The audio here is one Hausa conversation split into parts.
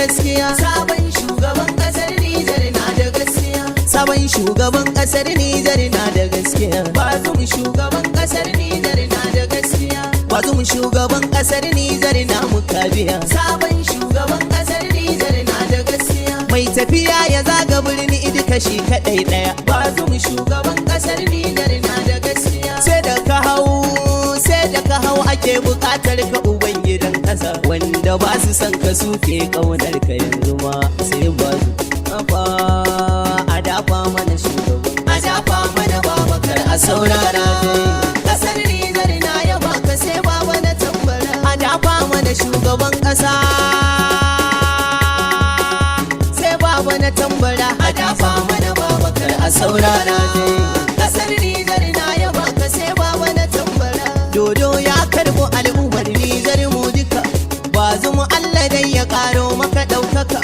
gaskiya. Sabon shugaban kasar Nijar na da gaskiya. Sabon shugaban kasar Nijar na da gaskiya. Bazum shugaban kasar Nijar na da gaskiya. Bazum shugaban kasar Nijar na muka biya. Sabon shugaban kasar Nijar na da gaskiya. Mai tafiya ya zaga birni duka shi kadai daya. Bazum shugaban kasar Nijar na da gaskiya. Sai da ka hau ake bukatar ka uban gidan kasa. Wanda ba su san ka suke kaunar ka yanzu ma sai ba su kafa. A dafa mana shugaban, a dafa mana Babakar a saurara dai. Kasar Nijar na yaba ka sai baba na tambara. A dafa mana shugaban kasa sai baba na tambara. A dafa mana Babakar a saurara dai. Kasar Nijar na yaba ka sai baba na tambara. Dodo ya karbo al'ummar Nijar mu duka. Bazum Allah dai ya karo maka daukaka.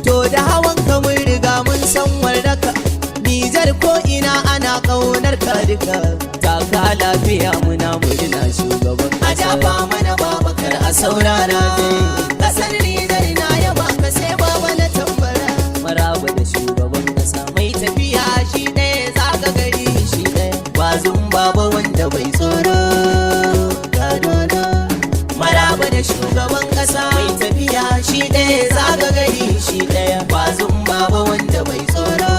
To da hawan ka mun riga mun san warraka. Nijar ko ina ana kaunar ka duka. Taka lafiya muna murna shugaban kasa. A dafa mana Babakar a saurara dai. Kasar Nijar na yaba ka sai baba na tambara. Maraba da shugaban kasa mai tafiya shi ɗaya zaga gari shi ɗaya. Bazum baba wanda bai tsoro. Maraba da shugaban kasa mai tafiya shi ɗaya zaga gari shi ɗaya. Bazum baba wanda bai tsoro.